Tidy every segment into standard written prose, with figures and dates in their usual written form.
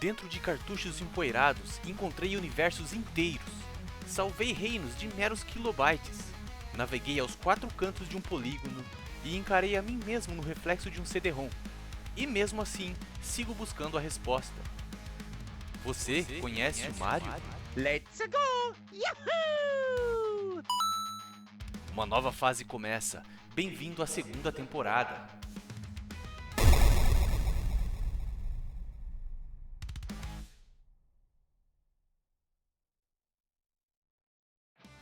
Dentro de cartuchos empoeirados, encontrei universos inteiros. Salvei reinos de meros kilobytes. Naveguei aos quatro cantos de um polígono e encarei a mim mesmo no reflexo de um CD-ROM. E mesmo assim, sigo buscando a resposta. Você conhece o Mario? Let's go! Yahoo! Uma nova fase começa. Bem-vindo à segunda temporada.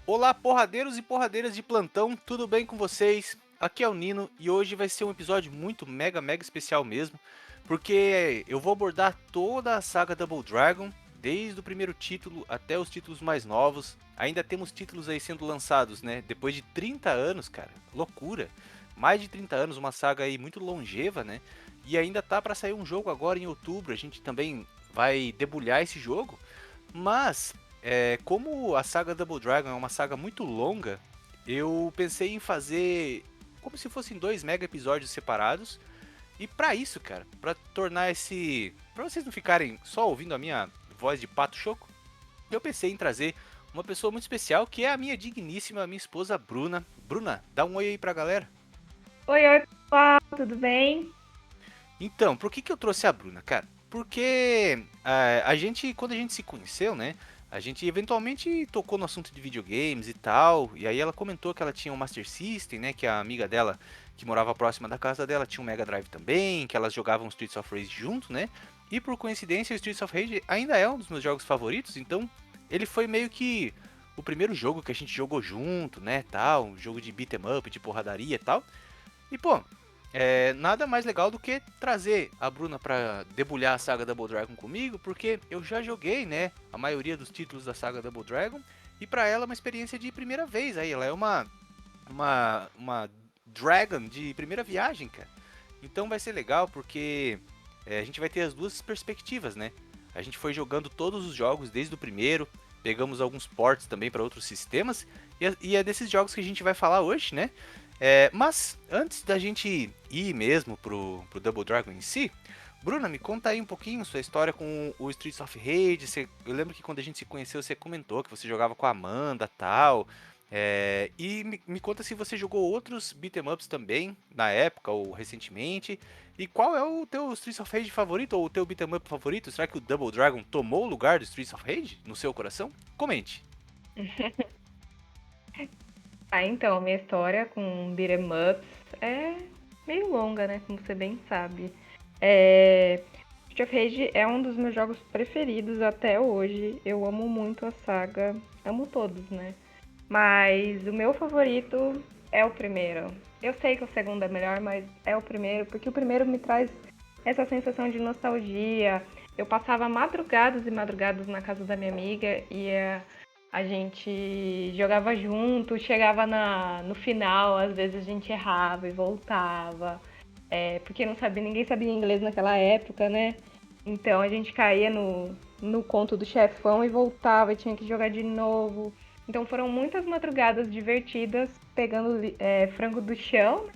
Olá, porradeiros e porradeiras de plantão, tudo bem com vocês? Aqui é o Nino e hoje vai ser um episódio muito mega especial mesmo, porque eu vou abordar toda a saga Double Dragon, desde o primeiro título até os títulos mais novos. Ainda temos títulos aí sendo lançados, né? Depois de 30 anos, cara, loucura! Mais de 30 anos, uma saga aí muito longeva, né? E ainda tá para sair um jogo agora em outubro, a gente também vai debulhar esse jogo, mas como a saga Double Dragon é uma saga muito longa, eu pensei em fazer como se fossem dois mega episódios separados. E pra isso, cara, pra tornar pra vocês não ficarem só ouvindo a minha voz de pato choco, eu pensei em trazer uma pessoa muito especial, que é a minha digníssima, minha esposa Bruna. Bruna, dá um oi aí pra galera. Oi, pessoal, tudo bem? Então, por que eu trouxe a Bruna, cara? Porque a gente, quando a gente se conheceu, né? A gente eventualmente tocou no assunto de videogames e tal. E aí ela comentou que ela tinha um Master System, né? Que a amiga dela, que morava próxima da casa dela, tinha um Mega Drive também. Que elas jogavam Streets of Rage junto, né? E por coincidência, o Streets of Rage ainda é um dos meus jogos favoritos. Então, ele foi meio que o primeiro jogo que a gente jogou junto, né? Tal, um jogo de beat 'em up, de porradaria e tal. E pô, nada mais legal do que trazer a Bruna pra debulhar a saga Double Dragon comigo, porque eu já joguei, né, a maioria dos títulos da saga Double Dragon, e pra ela é uma experiência de primeira vez aí, ela é uma Dragon de primeira viagem, cara. Então vai ser legal porque a gente vai ter as duas perspectivas, né? A gente foi jogando todos os jogos desde o primeiro, pegamos alguns ports também para outros sistemas, e é desses jogos que a gente vai falar hoje, né? Mas antes da gente ir mesmo pro Double Dragon em si, Bruna, me conta aí um pouquinho sua história com o Streets of Rage. Eu lembro que quando a gente se conheceu, você comentou que você jogava com a Amanda e tal. E me conta se você jogou outros beat 'em ups também, na época ou recentemente. E qual é o teu Streets of Rage favorito ou o teu beat 'em up favorito? Será que o Double Dragon tomou o lugar do Streets of Rage no seu coração? Comente. Então, minha história com beat'em ups é meio longa, né? Como você bem sabe. Street of Rage é um dos meus jogos preferidos até hoje. Eu amo muito a saga, amo todos, né? Mas o meu favorito é o primeiro. Eu sei que o segundo é melhor, mas é o primeiro, porque o primeiro me traz essa sensação de nostalgia. Eu passava madrugadas e madrugadas na casa da minha amiga e a gente jogava junto, chegava no final, às vezes a gente errava e voltava. Porque não sabia, ninguém sabia inglês naquela época, né? Então a gente caía no conto do chefão e voltava e tinha que jogar de novo. Então foram muitas madrugadas divertidas pegando frango do chão.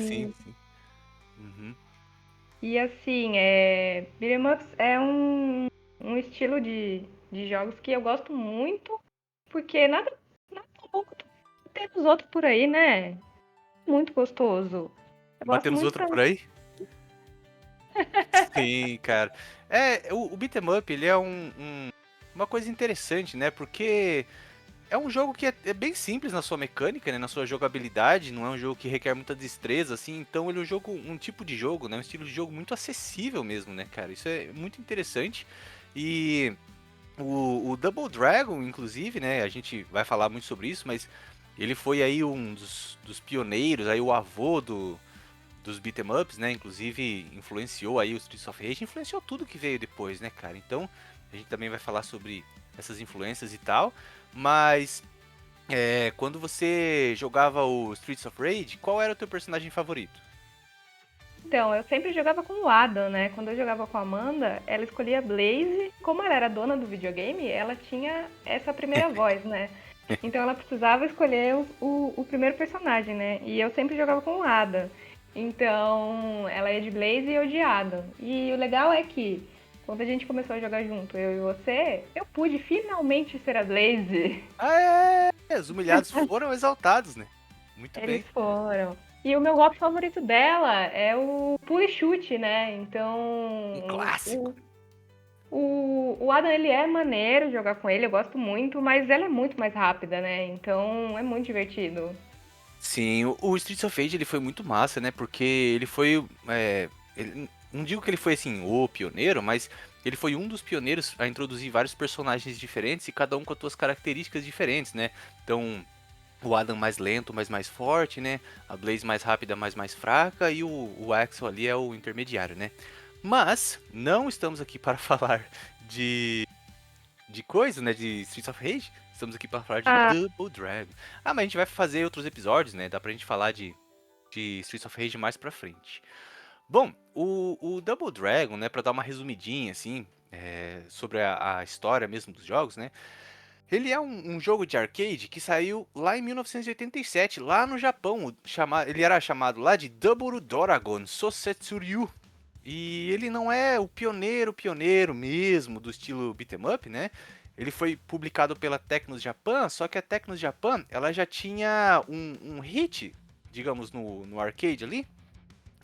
Sim, E, sim. Uhum. e assim, beat'em ups é um estilo de jogos que eu gosto muito, porque nada tão bom quanto tem os outros por aí, né? Muito gostoso. Eu gosto Batemos muito outro por também. aí? Sim, cara. O beat 'em up, ele é uma coisa interessante, né? Porque é um jogo que é bem simples na sua mecânica, né? Na sua jogabilidade, não é um jogo que requer muita destreza, assim. Então ele é um tipo de jogo, né? Um estilo de jogo muito acessível mesmo, né, cara? Isso é muito interessante. E o Double Dragon, inclusive, né? A gente vai falar muito sobre isso, mas ele foi aí um dos pioneiros, aí o avô dos beat'em ups, né? Inclusive influenciou aí o Streets of Rage, influenciou tudo que veio depois, né, cara? Então a gente também vai falar sobre essas influências e tal. Mas quando você jogava o Streets of Rage, qual era o teu personagem favorito? Então, eu sempre jogava com o Adam, né? Quando eu jogava com a Amanda, ela escolhia a Blaze. Como ela era dona do videogame, ela tinha essa primeira voz, né? Então ela precisava escolher o primeiro personagem, né? E eu sempre jogava com o Adam. Então, ela é de Blaze e eu de Adam. E o legal é que, quando a gente começou a jogar junto, eu e você, eu pude finalmente ser a Blaze. Ah, é! Os humilhados foram exaltados, né? Muito Eles bem. foram. E o meu golpe favorito dela é o pulo e chute, né? Um Então, clássico. o Adam, ele é maneiro jogar com ele, eu gosto muito, mas ela é muito mais rápida, né? Então, é muito divertido. Sim, o Streets of Rage ele foi muito massa, né? Porque ele foi. Não digo que ele foi assim o pioneiro, mas ele foi um dos pioneiros a introduzir vários personagens diferentes e cada um com as suas características diferentes, né? Então, o Adam mais lento, mas mais forte, né? A Blaze mais rápida, mas mais fraca e o Axel ali é o intermediário, né? Mas não estamos aqui para falar de coisa, né? De Streets of Rage. Estamos aqui para falar de Ah, Double Dragon. Ah, mas a gente vai fazer outros episódios, né? Dá pra gente falar de Streets of Rage mais pra frente. Bom, o Double Dragon, né? Pra dar uma resumidinha, assim, sobre a história mesmo dos jogos, né? Ele é um jogo de arcade que saiu lá em 1987, lá no Japão. Ele era chamado lá de Double Dragon Sosetsuryu. E ele não é o pioneiro mesmo do estilo beat'em up, né? Ele foi publicado pela Tecnos Japan, só que a Tecnos Japan ela já tinha um hit, digamos, no arcade ali,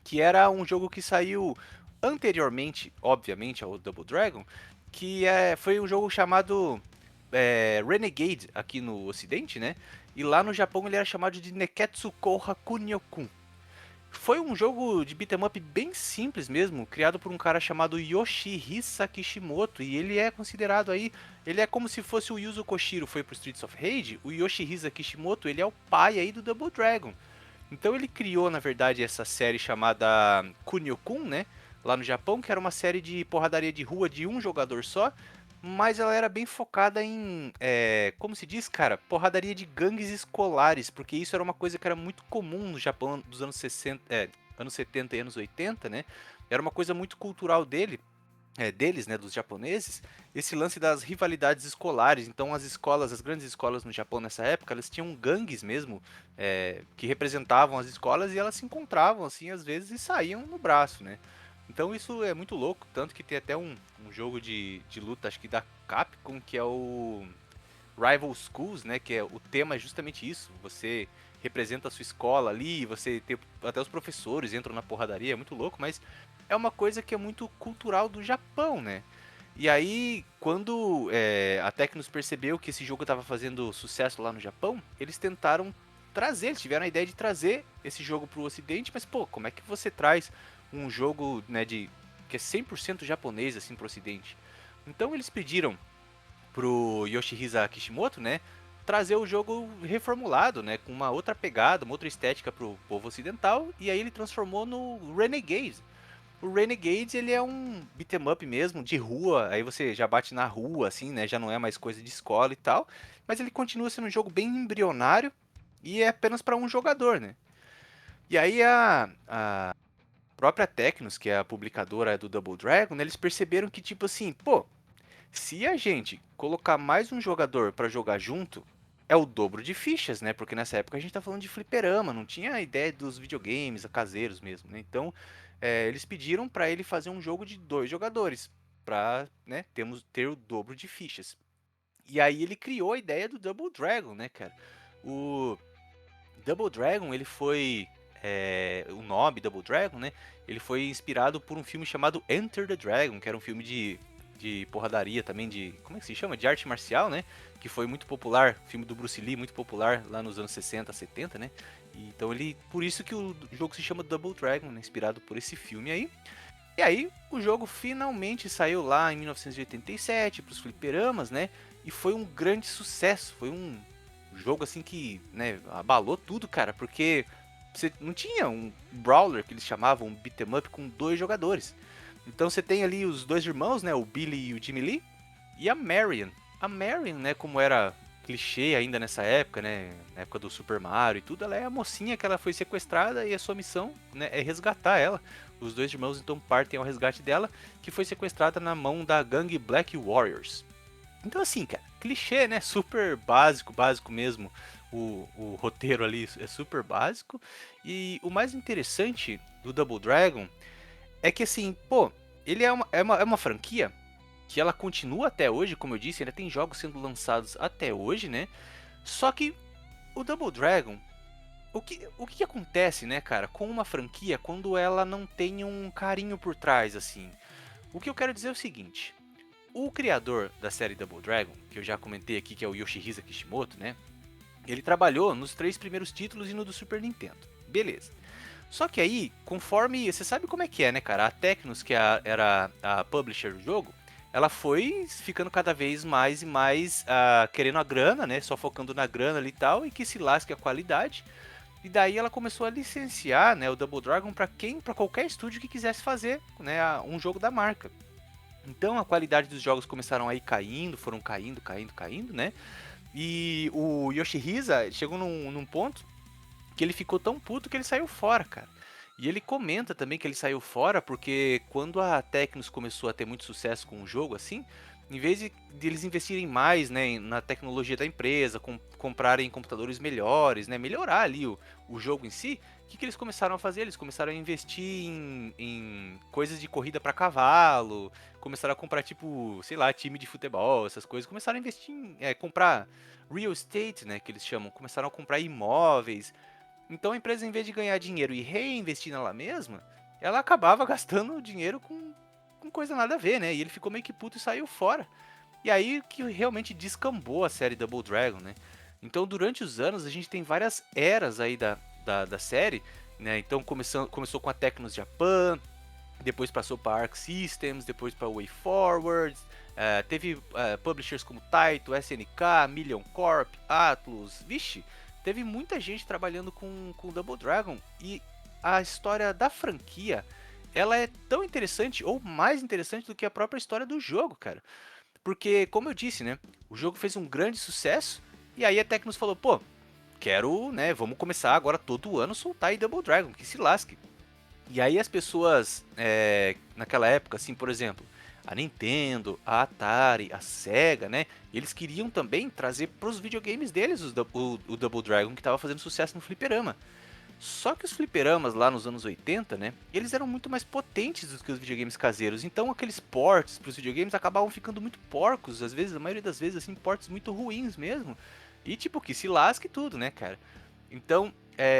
que era um jogo que saiu anteriormente, obviamente, ao Double Dragon, que foi um jogo chamado Renegade aqui no ocidente, né? E lá no Japão ele era chamado de Neketsu Koha Kunio-kun. Foi um jogo de beat'em up bem simples mesmo, criado por um cara chamado Yoshihisa Kishimoto, e ele é considerado aí, ele é como se fosse o Yuzo Koshiro foi pro Streets of Rage, o Yoshihisa Kishimoto, ele é o pai aí do Double Dragon. Então ele criou, na verdade, essa série chamada Kunio-kun, né, lá no Japão, que era uma série de porradaria de rua de um jogador só, mas ela era bem focada em, como se diz, cara, porradaria de gangues escolares, porque isso era uma coisa que era muito comum no Japão dos anos 60, anos 70 e anos 80, né? Era uma coisa muito cultural deles, né, dos japoneses, esse lance das rivalidades escolares. Então as escolas, as grandes escolas no Japão nessa época, elas tinham gangues mesmo, que representavam as escolas e elas se encontravam assim às vezes e saíam no braço, né? Então isso é muito louco, tanto que tem até um jogo de luta, acho que da Capcom, que é o Rival Schools, né? Que é o tema é justamente isso. Você representa a sua escola ali, você tem até os professores entram na porradaria, é muito louco, mas é uma coisa que é muito cultural do Japão, né? E aí, quando a Tecnos percebeu que esse jogo estava fazendo sucesso lá no Japão, eles tentaram trazer, eles tiveram a ideia de trazer esse jogo para o Ocidente, mas pô, como é que você traz um jogo, né, que é 100% japonês assim para o Ocidente? Então eles pediram pro Yoshihisa Kishimoto, né, trazer o jogo reformulado, né, com uma outra pegada, uma outra estética pro povo ocidental, e aí ele transformou no Renegade. O Renegade, ele é um beat'em up mesmo, de rua, aí você já bate na rua, assim, né, já não é mais coisa de escola e tal, mas ele continua sendo um jogo bem embrionário e é apenas para um jogador, né. E aí a própria Tecnos, que é a publicadora do Double Dragon, né, eles perceberam que, tipo assim, pô, se a gente colocar mais um jogador para jogar junto, é o dobro de fichas, né? Porque nessa época a gente tá falando de fliperama, não tinha a ideia dos videogames caseiros mesmo, né? Então, eles pediram para ele fazer um jogo de 2 jogadores, para, né, ter o dobro de fichas. E aí ele criou a ideia do Double Dragon, né, cara? O Double Dragon, ele foi o nome Double Dragon, né? Ele foi inspirado por um filme chamado Enter the Dragon, que era um filme de porradaria também, como é que se chama? De arte marcial, né? Que foi muito popular, filme do Bruce Lee, muito popular lá nos anos 60, 70, né? Então por isso que o jogo se chama Double Dragon, né? Inspirado por esse filme aí. E aí, o jogo finalmente saiu lá em 1987 para os fliperamas, né? E foi um grande sucesso. Foi um jogo assim que, né, abalou tudo, cara, porque você não tinha um brawler que eles chamavam um beat'em up com 2 jogadores. Então você tem ali os 2 irmãos, né, o Billy e o Jimmy Lee, e a Marion. A Marion, né, como era clichê ainda nessa época, né, na época do Super Mario e tudo, ela é a mocinha que ela foi sequestrada e a sua missão, né, é resgatar ela. Os 2 irmãos então partem ao resgate dela, que foi sequestrada na mão da gangue Black Warriors. Então assim, cara, clichê, né? Super básico, básico mesmo. O roteiro ali é super básico. E o mais interessante do Double Dragon é que assim, pô, ele é uma franquia que ela continua até hoje, como eu disse, ainda tem jogos sendo lançados até hoje, né? Só que o Double Dragon, o que acontece, né, cara, com uma franquia quando ela não tem um carinho por trás, assim? O que eu quero dizer é o seguinte: o criador da série Double Dragon, que eu já comentei aqui, que é o Yoshihisa Kishimoto, né? Ele trabalhou nos 3 primeiros títulos e no do Super Nintendo. Beleza. Só que aí, conforme. Você sabe como é que é, né, cara? A Tecnos, que era a publisher do jogo, ela foi ficando cada vez mais e mais querendo a grana, né? Só focando na grana ali e tal, e que se lasque a qualidade. E daí ela começou a licenciar, né, o Double Dragon para qualquer estúdio que quisesse fazer, né, um jogo da marca. Então a qualidade dos jogos começaram a ir caindo, foram caindo, caindo, caindo, né? E o Yoshihisa chegou num ponto que ele ficou tão puto que ele saiu fora, cara. E ele comenta também que ele saiu fora porque quando a Tecnos começou a ter muito sucesso com o jogo, assim, em vez de eles investirem mais, né, na tecnologia da empresa, comprarem computadores melhores, né, melhorar ali o jogo em si, o que eles começaram a fazer? Eles começaram a investir em coisas de corrida para cavalo, começaram a comprar tipo, sei lá, time de futebol, essas coisas, começaram a investir em comprar real estate, né, que eles chamam, começaram a comprar imóveis. Então a empresa, em vez de ganhar dinheiro e reinvestir nela mesma, ela acabava gastando dinheiro com coisa nada a ver, né? E ele ficou meio que puto e saiu fora. E aí que realmente descambou a série Double Dragon, né? Então durante os anos a gente tem várias eras aí da série, né? Então começou com a Tecnos Japan, depois passou para Arc Systems, depois para WayForward, teve publishers como Taito, SNK, Million Corp, Atlus, vixe, teve muita gente trabalhando com Double Dragon e a história da franquia, ela é tão interessante ou mais interessante do que a própria história do jogo, cara. Porque, como eu disse, né, o jogo fez um grande sucesso e aí a Tecnos falou, pô, quero, né, vamos começar agora todo ano soltar aí Double Dragon, que se lasque. E aí as pessoas, naquela época, assim, por exemplo, a Nintendo, a Atari, a Sega, né? Eles queriam também trazer para os videogames deles o Double Dragon que estava fazendo sucesso no fliperama. Só que os fliperamas lá nos anos 80, né? Eles eram muito mais potentes do que os videogames caseiros. Então aqueles ports para os videogames acabavam ficando muito porcos. Às vezes, a maioria das vezes, assim, ports muito ruins mesmo. E tipo, que se lasque tudo, né, cara? Então,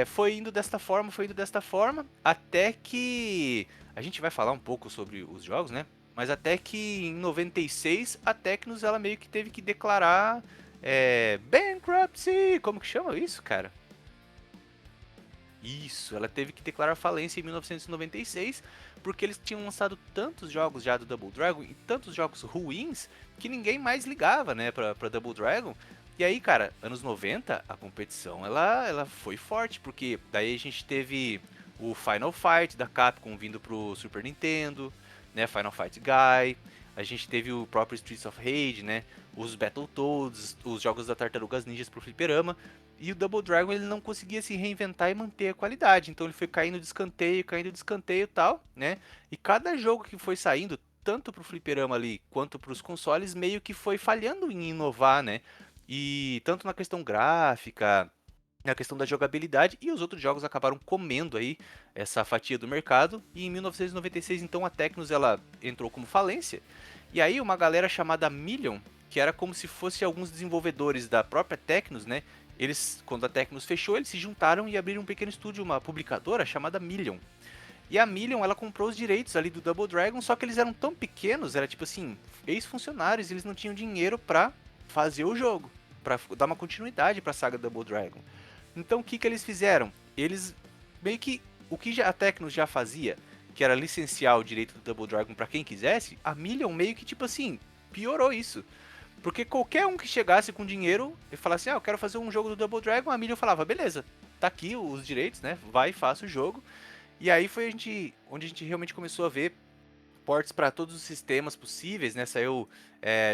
foi indo desta forma, até que a gente vai falar um pouco sobre os jogos, né? Mas até que em 96 a Tecnos ela meio que teve que declarar bankruptcy, como que chama isso, cara? Isso, ela teve que declarar falência em 1996, porque eles tinham lançado tantos jogos já do Double Dragon e tantos jogos ruins que ninguém mais ligava, né, pra Double Dragon. E aí, cara, anos 90, a competição ela foi forte, porque daí a gente teve o Final Fight da Capcom vindo pro Super Nintendo, né, Final Fight Guy. A gente teve o próprio Streets of Rage, né, os Battletoads, os jogos da Tartarugas Ninjas pro fliperama. E o Double Dragon ele não conseguia se reinventar e manter a qualidade. Então ele foi caindo de escanteio e tal, né? E cada jogo que foi saindo, tanto pro fliperama ali quanto pros consoles, meio que foi falhando em inovar, né? E tanto na questão gráfica, na questão da jogabilidade, e os outros jogos acabaram comendo aí essa fatia do mercado. E em 1996, então, a Tecnos ela entrou como falência. E aí uma galera chamada Million, que era como se fosse alguns desenvolvedores da própria Tecnos, né? Eles, quando a Tecnos fechou, eles se juntaram e abriram um pequeno estúdio, uma publicadora chamada Million. E a Million, ela comprou os direitos ali do Double Dragon, só que eles eram tão pequenos, era tipo assim, ex-funcionários, eles não tinham dinheiro pra fazer o jogo, pra dar uma continuidade pra saga Double Dragon. Então o que que eles fizeram? Eles meio que o que a Tecnos já fazia, que era licenciar o direito do Double Dragon pra quem quisesse, a Million meio que tipo assim, piorou isso. Porque qualquer um que chegasse com dinheiro e falasse, eu quero fazer um jogo do Double Dragon, a Million falava, beleza, tá aqui os direitos, né? Vai, faça o jogo. E aí foi onde a gente realmente começou a ver ports para todos os sistemas possíveis, né? Saiu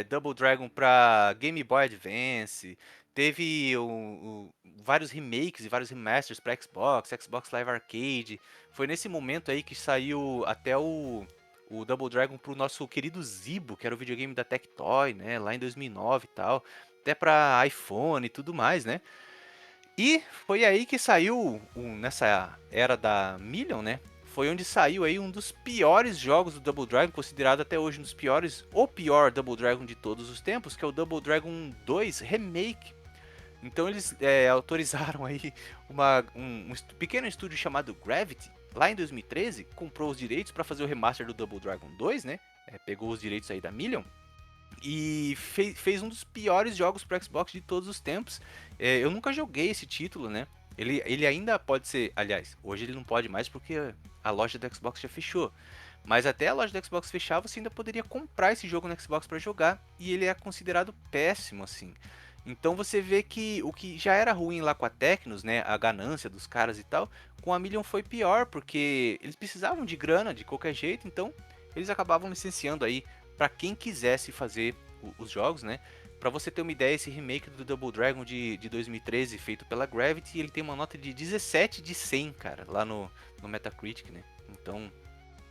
Double Dragon para Game Boy Advance, teve vários remakes e vários remasters para Xbox, Xbox Live Arcade. Foi nesse momento aí que saiu até o o Double Dragon pro nosso querido Zibo, que era o videogame da Tectoy, né, lá em 2009 e tal, até pra iPhone e tudo mais, né. E foi aí que saiu, nessa era da Million, né, foi onde saiu aí um dos piores jogos do Double Dragon, considerado até hoje um dos piores, o pior Double Dragon de todos os tempos, que é o Double Dragon 2 Remake. Então eles autorizaram aí pequeno estúdio chamado Gravity, lá em 2013, comprou os direitos para fazer o remaster do Double Dragon 2, né? Pegou os direitos aí da Million e fez um dos piores jogos para Xbox de todos os tempos. Eu nunca joguei esse título, né? Ele ainda pode ser, aliás, hoje ele não pode mais porque a loja do Xbox já fechou. Mas até a loja do Xbox fechar, você ainda poderia comprar esse jogo no Xbox para jogar e ele é considerado péssimo assim. Então você vê que o que já era ruim lá com a Tecnos, né, a ganância dos caras e tal, com a Million foi pior, porque eles precisavam de grana de qualquer jeito, então eles acabavam licenciando aí para quem quisesse fazer os jogos, né? Para você ter uma ideia, esse remake do Double Dragon de 2013, feito pela Gravity, ele tem uma nota de 17 de 100, cara, lá no Metacritic, né? Então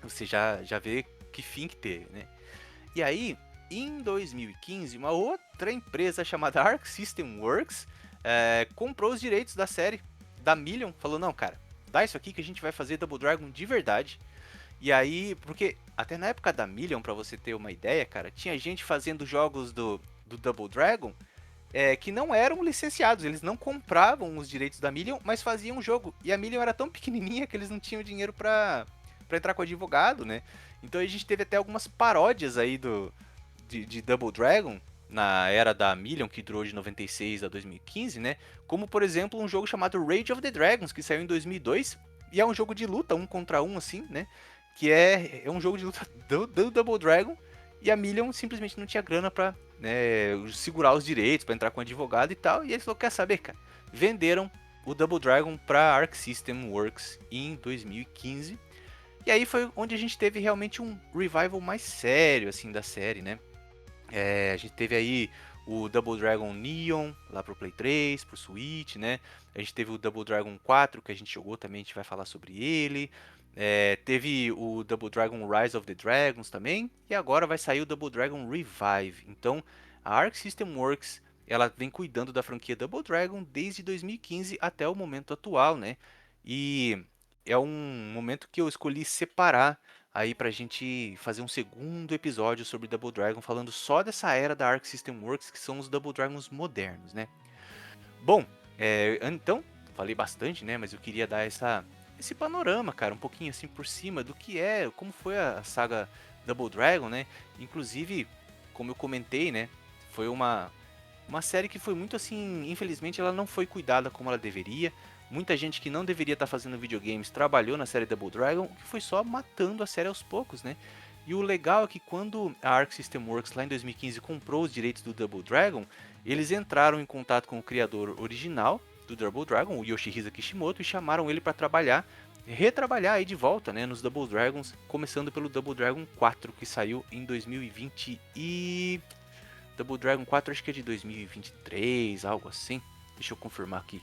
você já vê que fim que teve, né? E aí, em 2015, uma outra empresa chamada Arc System Works comprou os direitos da série da Million, falou, não, cara, dá isso aqui que a gente vai fazer Double Dragon de verdade. E aí, porque até na época da Million, pra você ter uma ideia, cara, tinha gente fazendo jogos do Double Dragon que não eram licenciados, eles não compravam os direitos da Million, mas faziam o jogo. E a Million era tão pequenininha que eles não tinham dinheiro pra entrar com advogado, né? Então a gente teve até algumas paródias aí de Double Dragon na era da Million, que durou de 96 a 2015, né? Como, por exemplo, um jogo chamado Rage of the Dragons, que saiu em 2002, e é um jogo de luta, um contra um, assim, né? Que é um jogo de luta do Double Dragon, e a Million simplesmente não tinha grana pra segurar os direitos, pra entrar com advogado e tal, e eles falaram, quer saber, cara? Venderam o Double Dragon pra Arc System Works em 2015, e aí foi onde a gente teve realmente um revival mais sério, assim, da série, né? A gente teve aí o Double Dragon Neon lá pro Play 3, pro Switch, né? A gente teve o Double Dragon 4 que a gente jogou também, a gente vai falar sobre ele. Teve o Double Dragon Rise of the Dragons também. E agora vai sair o Double Dragon Revive. Então a Arc System Works ela vem cuidando da franquia Double Dragon desde 2015 até o momento atual, né? E é um momento que eu escolhi separar aí pra gente fazer um segundo episódio sobre Double Dragon, falando só dessa era da Arc System Works, que são os Double Dragons modernos, né? Bom, então, falei bastante, né? Mas eu queria dar esse panorama, cara, um pouquinho assim por cima do que como foi a saga Double Dragon, né? Inclusive, como eu comentei, né? Foi uma série que foi muito assim, infelizmente ela não foi cuidada como ela deveria. Muita gente que não deveria estar fazendo videogames trabalhou na série Double Dragon, que foi só matando a série aos poucos, né? E o legal é que quando a Arc System Works lá em 2015 comprou os direitos do Double Dragon, eles entraram em contato com o criador original do Double Dragon, o Yoshihisa Kishimoto, e chamaram ele para retrabalhar aí de volta, né, nos Double Dragons, começando pelo Double Dragon 4, que saiu em 2020 e Double Dragon 4 acho que é de 2023, algo assim. Deixa eu confirmar aqui.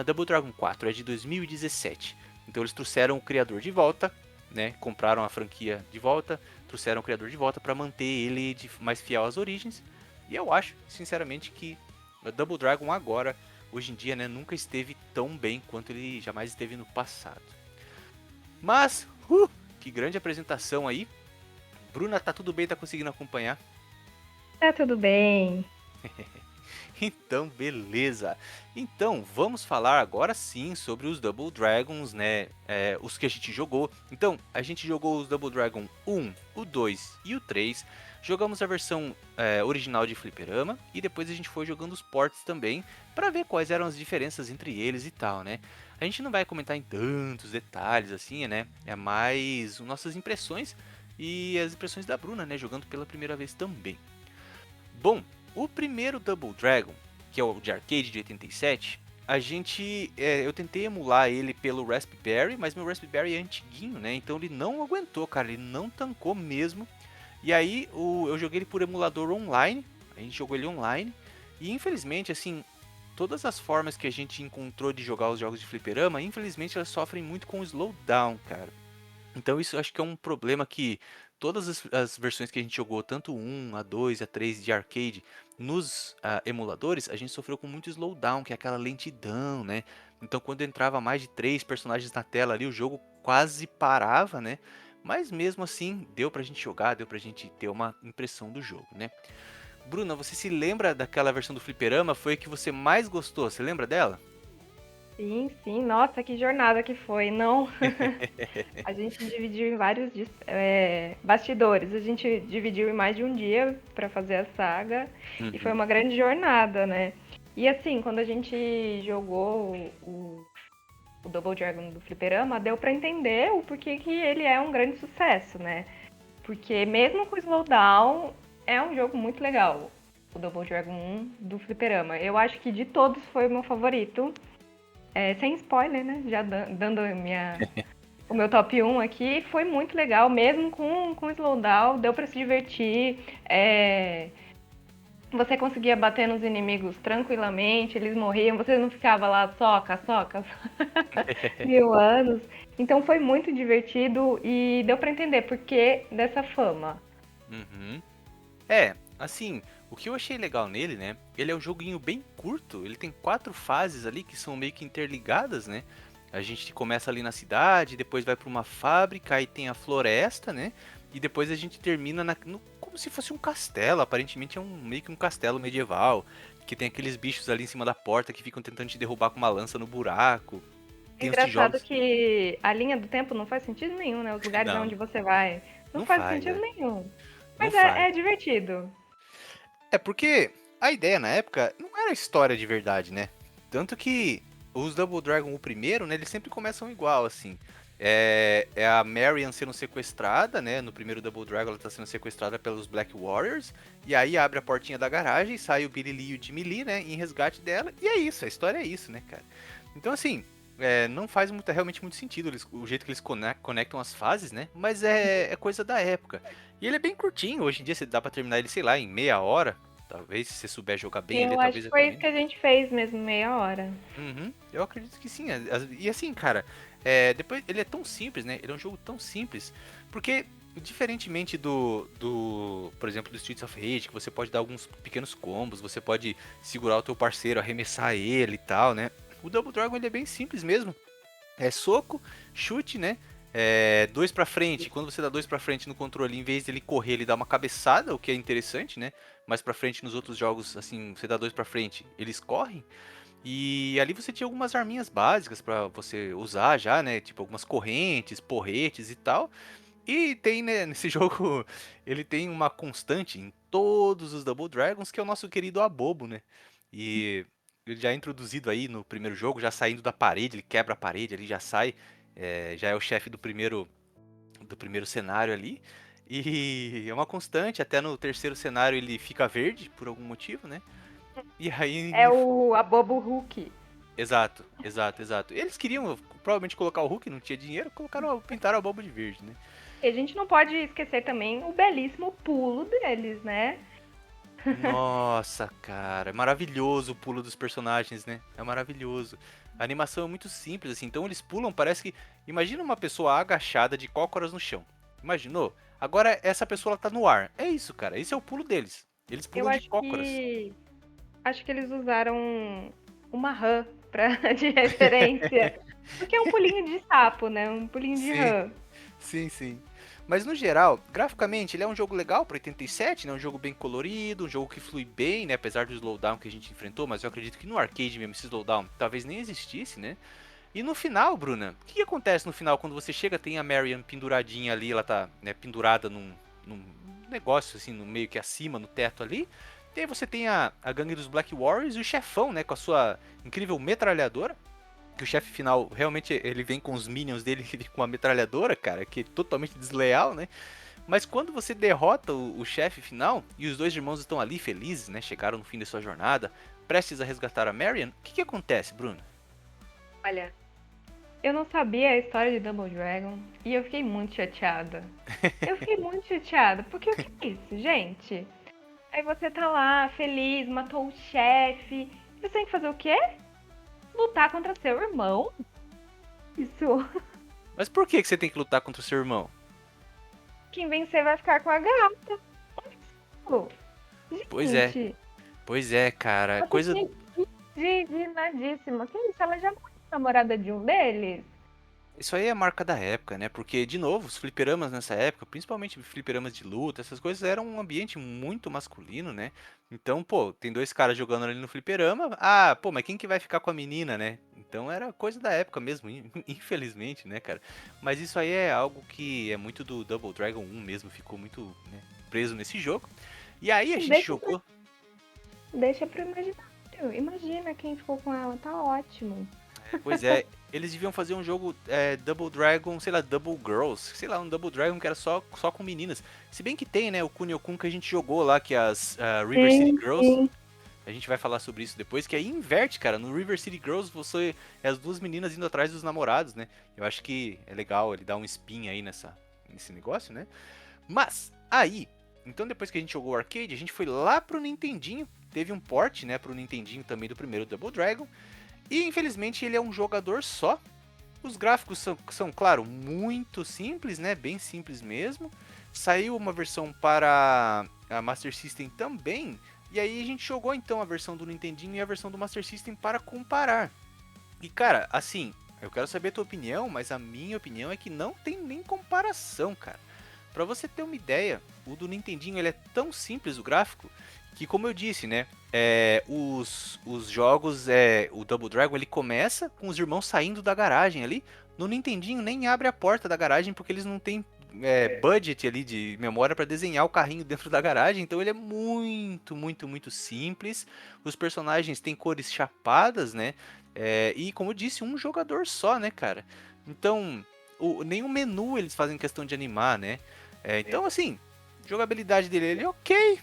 Double Dragon 4 é de 2017. Então eles trouxeram o criador de volta, né? Compraram a franquia de volta, trouxeram o criador de volta para manter ele mais fiel às origens. E eu acho, sinceramente, que o Double Dragon agora, hoje em dia, né, nunca esteve tão bem quanto ele jamais esteve no passado. Mas, que grande apresentação aí. Bruna, tá tudo bem? Tá conseguindo acompanhar? Tá tudo bem. Então, beleza. Então, vamos falar agora sim sobre os Double Dragons, né? Os que a gente jogou. Então, a gente jogou os Double Dragon 1, o 2 e o 3. Jogamos a versão original de Fliperama e depois a gente foi jogando os ports também para ver quais eram as diferenças entre eles e tal, né? A gente não vai comentar em tantos detalhes assim, né? É mais nossas impressões e as impressões da Bruna, né? Jogando pela primeira vez também. Bom, o primeiro Double Dragon, que é o de arcade de 87, eu tentei emular ele pelo Raspberry, mas meu Raspberry é antiguinho, né? Então ele não aguentou, cara, ele não tancou mesmo. E aí eu joguei ele por emulador online, a gente jogou ele online, e infelizmente, assim, todas as formas que a gente encontrou de jogar os jogos de fliperama, infelizmente elas sofrem muito com o slowdown, cara. Então isso eu acho que é um problema que todas as versões que a gente jogou, tanto o 1, a 2, a 3 de arcade, nos emuladores, a gente sofreu com muito slowdown, que é aquela lentidão, né? Então quando entrava mais de 3 personagens na tela ali, o jogo quase parava, né? Mas mesmo assim, deu pra gente jogar, deu pra gente ter uma impressão do jogo, né? Bruna, você se lembra daquela versão do fliperama? Foi a que você mais gostou? Você lembra dela? Sim, sim. Nossa, que jornada que foi. Não, a gente dividiu em vários bastidores. A gente dividiu em mais de um dia para fazer a saga e foi Uhum. uma grande jornada, né? E assim, quando a gente jogou o Double Dragon do Fliperama, deu para entender o porquê que ele é um grande sucesso, né? Porque mesmo com o slowdown, é um jogo muito legal. O Double Dragon 1 do Fliperama. Eu acho que de todos foi o meu favorito. Sem spoiler, né? Já dando o meu top 1 aqui, foi muito legal, mesmo com slowdown, deu pra se divertir. Você conseguia bater nos inimigos tranquilamente, eles morriam, você não ficava lá soca, soca, 1000 anos. Então foi muito divertido e deu pra entender por que dessa fama. Uhum. Assim, o que eu achei legal nele, né? Ele é um joguinho bem curto, ele tem 4 fases ali que são meio que interligadas, né? A gente começa ali na cidade, depois vai para uma fábrica, aí tem a floresta, né? E depois a gente termina como se fosse um castelo, aparentemente é meio que um castelo medieval, que tem aqueles bichos ali em cima da porta que ficam tentando te derrubar com uma lança no buraco. É Tem os engraçado tijolos. que a linha do tempo não faz sentido nenhum, né? Os lugares Não, onde você vai não não faz faz, sentido nenhum. não Mas faz. é divertido. É porque a ideia na época não era história de verdade, né? Tanto que os Double Dragon, o primeiro, né? Eles sempre começam igual, assim. É a Marion sendo sequestrada, né? No primeiro Double Dragon ela tá sendo sequestrada pelos Black Warriors. E aí abre a portinha da garagem, sai o Billy Lee e o Jimmy Lee, né? Em resgate dela. E é isso, a história é isso, né, cara? Então, assim, não faz realmente muito sentido o jeito que eles conectam as fases, né? Mas é coisa da época. E ele é bem curtinho, hoje em dia você dá pra terminar ele, sei lá, em meia hora. Talvez, se você souber jogar bem ele, Eu acho talvez que até foi isso menos. que a gente fez mesmo, meia hora. Uhum, eu acredito que sim. E assim, cara, depois ele é tão simples, né? Ele é um jogo tão simples, porque diferentemente por exemplo, do Streets of Rage, que você pode dar alguns pequenos combos, você pode segurar o teu parceiro, arremessar ele e tal, né? O Double Dragon ele é bem simples mesmo. É soco, chute, né? Dois pra frente. Quando você dá dois pra frente no controle, em vez dele correr, ele dá uma cabeçada, o que é interessante, né? Mais pra frente nos outros jogos, assim, você dá dois pra frente, eles correm. E ali você tinha algumas arminhas básicas pra você usar já, né? Tipo algumas correntes, porretes e tal. E tem, né, nesse jogo, ele tem uma constante em todos os Double Dragons, que é o nosso querido Abobo, né? E ele já é introduzido aí no primeiro jogo, já saindo da parede, ele quebra a parede ali, já sai, já é o chefe do primeiro cenário ali. E é uma constante, até no terceiro cenário ele fica verde, por algum motivo, né? E É aí. o Abobo Hulk. Exato, exato, exato. Eles queriam provavelmente colocar o Hulk, não tinha dinheiro, pintaram o Abobo de verde, né? E a gente não pode esquecer também o belíssimo pulo deles, né? Nossa, cara, é maravilhoso o pulo dos personagens, né? É maravilhoso. A animação é muito simples, assim. Então eles pulam, parece que. Imagina uma pessoa agachada de cócoras no chão. Imaginou? Agora essa pessoa ela tá no ar. É isso, cara. Esse é o pulo deles. Eles Eu pulam de cócoras. acho que eles usaram uma rã de referência. Porque é um pulinho de sapo, né? Um pulinho de Sim, rã. sim, sim. Mas no geral, graficamente, ele é um jogo legal para 87, né? Um jogo bem colorido, um jogo que flui bem, né? Apesar do slowdown que a gente enfrentou, mas eu acredito que no arcade mesmo esse slowdown talvez nem existisse, né? E no final, Bruna, o que acontece no final quando você chega, tem a Marion penduradinha ali, ela tá, né, pendurada num negócio assim, no meio que acima, no teto ali. E aí você tem a gangue dos Black Warriors e o chefão, né, com a sua incrível metralhadora. Que o chefe final, realmente, ele vem com os minions dele com uma metralhadora, cara, que é totalmente desleal, né? Mas quando você derrota o chefe final, e os dois irmãos estão ali felizes, né, chegaram no fim de sua jornada, prestes a resgatar a Marion, o que acontece, Bruno? Olha, eu não sabia a história de Double Dragon e eu fiquei muito chateada. Eu fiquei muito chateada, porque o que é isso, gente? Aí você tá lá, feliz, matou o chefe. E você tem que fazer o quê? Lutar contra seu irmão? Isso. Mas por que você tem que lutar contra o seu irmão? quem vencer vai ficar com a gata. Pô, Pois gente, cara. eu Coisa. fiquei indignadíssima. Que isso? Ela já não é namorada de um deles? Isso aí é a marca da época, né? Porque, de novo, os fliperamas nessa época, principalmente fliperamas de luta, essas coisas eram um ambiente muito masculino, né? Então, pô, tem dois caras jogando ali no fliperama. Ah, pô, mas quem que vai ficar com a menina, né? Então era coisa da época mesmo, infelizmente, né, cara? Mas isso aí é algo que é muito do Double Dragon 1 mesmo, ficou muito, né, preso nesse jogo. E aí a gente Deixa pra, jogou. deixa pro imaginário. Imagina quem ficou com ela, tá ótimo. Pois é, eles deviam fazer um jogo Double Dragon, sei lá, Double Girls, sei lá, um Double Dragon que era só com meninas. Se bem que tem, né, o Kunio-kun que a gente jogou lá, que é as River City Sim, Girls. sim. A gente vai falar sobre isso depois, que aí inverte, cara. No River City Girls, você é as duas meninas indo atrás dos namorados, né? Eu acho que é legal ele dar um spin aí nesse negócio, né? Mas, aí, então depois que a gente jogou o arcade, a gente foi lá pro Nintendinho. Teve um port, né, pro Nintendinho também do primeiro Double Dragon. E infelizmente ele é um jogador só. Os gráficos são, claro, muito simples, né? Bem simples mesmo. Saiu uma versão para a Master System também. E aí a gente jogou então a versão do Nintendinho e a versão do Master System para comparar. E cara, assim, eu quero saber a tua opinião, mas a minha opinião é que não tem nem comparação, cara. Pra você ter uma ideia, o do Nintendinho ele é tão simples o gráfico que, como eu disse, né? Os jogos, o Double Dragon ele começa com os irmãos saindo da garagem ali. No Nintendinho nem abre a porta da garagem porque eles não têm budget ali de memória para desenhar o carrinho dentro da garagem. Então ele é muito, muito, muito simples. Os personagens têm cores chapadas, né? E como eu disse, um jogador só, né, cara? Então, nenhum menu eles fazem questão de animar, né? Então, assim, jogabilidade dele ele é ok.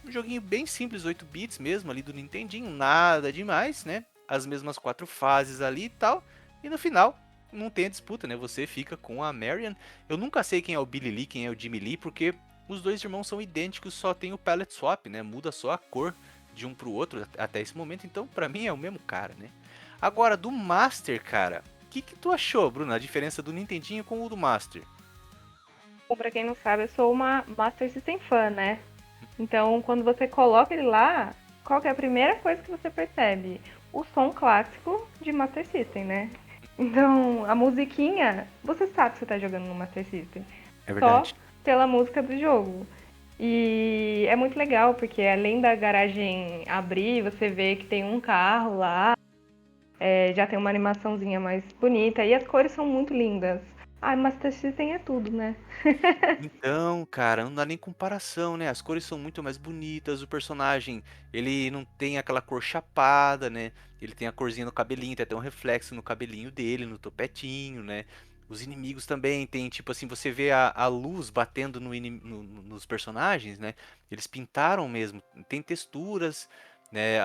Um joguinho bem simples, 8 bits mesmo, ali do Nintendinho, nada demais, né? As mesmas 4 fases ali e tal. E no final, não tem a disputa, né? Você fica com a Marion. Eu nunca sei quem é o Billy Lee, quem é o Jimmy Lee, porque os dois irmãos são idênticos, só tem o palette swap, né? Muda só a cor de um pro outro até esse momento, então pra mim é o mesmo cara, né? Agora, do Master, cara, o que tu achou, Bruno? A diferença do Nintendinho com o do Master? Bom, pra quem não sabe, eu sou uma Master System fã, né? Então, quando você coloca ele lá, qual que é a primeira coisa que você percebe? O som clássico de Master System, né? Então, a musiquinha, você sabe que você tá jogando no Master System. É Só verdade. pela música do jogo. E é muito legal, porque além da garagem abrir, você vê que tem um carro lá, já tem uma animaçãozinha mais bonita, e as cores são muito lindas. Ah, Master System é tudo, né? Então, cara, não dá nem comparação, né? As cores são muito mais bonitas, o personagem, ele não tem aquela cor chapada, né? Ele tem a corzinha no cabelinho, tem até um reflexo no cabelinho dele, no topetinho, né? Os inimigos também tem, tipo assim, você vê a luz batendo nos personagens, né? Eles pintaram mesmo, tem texturas, né?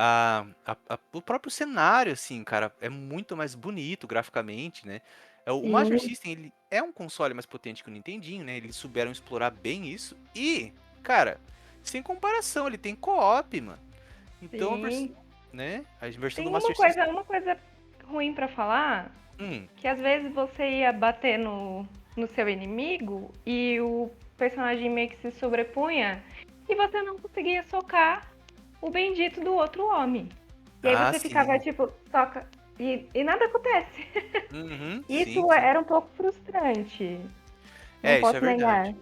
O próprio cenário, assim, cara, é muito mais bonito graficamente, né? O Master Sim, System, ele é um console mais potente que o Nintendinho, né? Eles souberam explorar bem isso. E, cara, sem comparação, ele tem co-op, mano. Então, sim. né? A versão Tem do Master System. uma coisa ruim pra falar, Hum, que às vezes você ia bater no seu inimigo e o personagem meio que se sobrepunha e você não conseguia socar o bendito do outro homem. E aí você ficava sim. tipo, toca, e nada acontece. Uhum, sim, Isso sim. era um pouco frustrante. Não Isso é posso negar. verdade.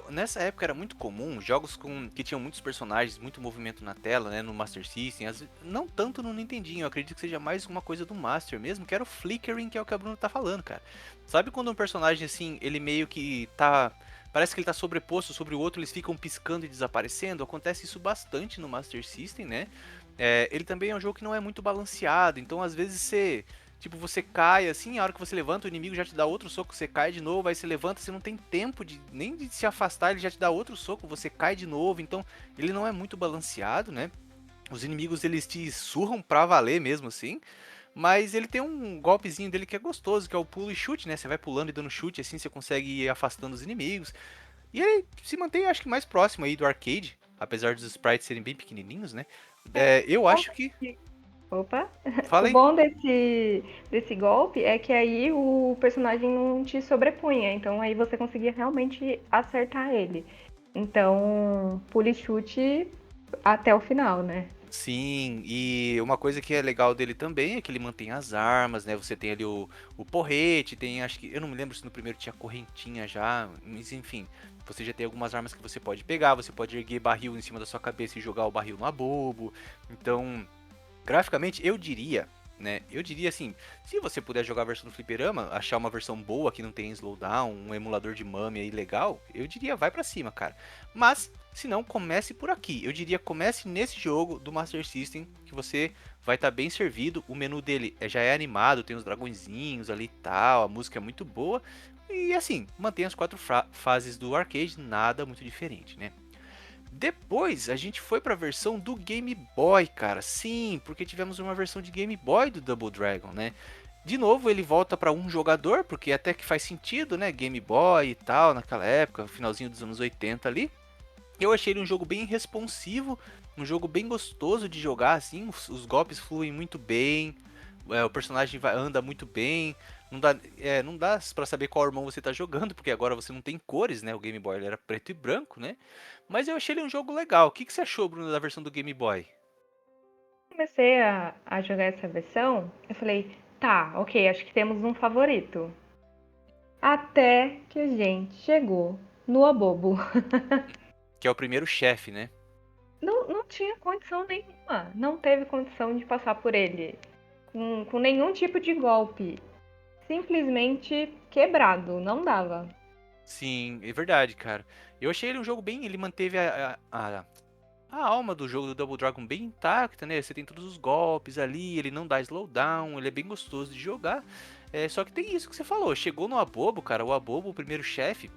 Nessa época era muito comum jogos que tinham muitos personagens, muito movimento na tela, né, no Master System, não tanto no Nintendinho, eu acredito que seja mais uma coisa do Master mesmo, que era o flickering, que é o que a Bruna tá falando, cara. Sabe quando um personagem assim, ele meio que tá, parece que ele tá sobreposto sobre o outro, eles ficam piscando e desaparecendo? Acontece isso bastante no Master System, né? Ele também é um jogo que não é muito balanceado, então às vezes tipo, você cai assim, a hora que você levanta, o inimigo já te dá outro soco, você cai de novo, aí você levanta, você não tem tempo nem de se afastar, ele já te dá outro soco, você cai de novo, então ele não é muito balanceado, né? Os inimigos eles te surram pra valer mesmo assim, mas ele tem um golpezinho dele que é gostoso, que é o pulo e chute, né? Você vai pulando e dando chute, assim você consegue ir afastando os inimigos. E ele se mantém, acho que mais próximo aí do arcade, apesar dos sprites serem bem pequenininhos, né? Eu acho que. Opa! Fala O aí. bom desse golpe é que aí o personagem não te sobrepunha, então aí você conseguia realmente acertar ele. Então, pule e chute até o final, né? Sim, e uma coisa que é legal dele também é que ele mantém as armas, né? Você tem ali o porrete, tem, acho que, eu não me lembro se no primeiro tinha correntinha já, mas enfim, você já tem algumas armas que você pode pegar, você pode erguer barril em cima da sua cabeça e jogar o barril no abobo. Então, graficamente, eu diria, né? Eu diria assim, se você puder jogar a versão do fliperama, achar uma versão boa que não tem slowdown, um emulador de MAME aí legal, eu diria vai pra cima, cara. Mas, se não, comece por aqui. Eu diria comece nesse jogo do Master System, que você vai estar bem servido. O menu dele já é animado, tem os dragõezinhos ali e tal, a música é muito boa. E assim, mantém as quatro fases do arcade, nada muito diferente, né? Depois a gente foi para a versão do Game Boy, cara. Sim, porque tivemos uma versão de Game Boy do Double Dragon, né? De novo, ele volta para um jogador, porque até que faz sentido, né? Game Boy e tal, naquela época, finalzinho dos anos 80 ali. Eu achei ele um jogo bem responsivo, um jogo bem gostoso de jogar, assim. Os golpes fluem muito bem, o personagem anda muito bem. Não dá pra saber qual irmão você tá jogando, porque agora você não tem cores, né? O Game Boy ele era preto e branco, né? Mas eu achei ele um jogo legal. O que você achou, Bruno, da versão do Game Boy? Comecei a jogar essa versão, eu falei, tá, ok, acho que temos um favorito. Até que a gente chegou no Abobo. Que é o primeiro chefe, né? Não tinha condição nenhuma, não teve condição de passar por ele com nenhum tipo de golpe. Simplesmente quebrado, não dava. Sim, é verdade, cara. Eu achei ele um jogo bem. Ele manteve a alma do jogo do Double Dragon bem intacta, né? Você tem todos os golpes ali, ele não dá slowdown, ele é bem gostoso de jogar. Só que tem isso que você falou. Chegou no Abobo, cara. O Abobo, o primeiro chefe,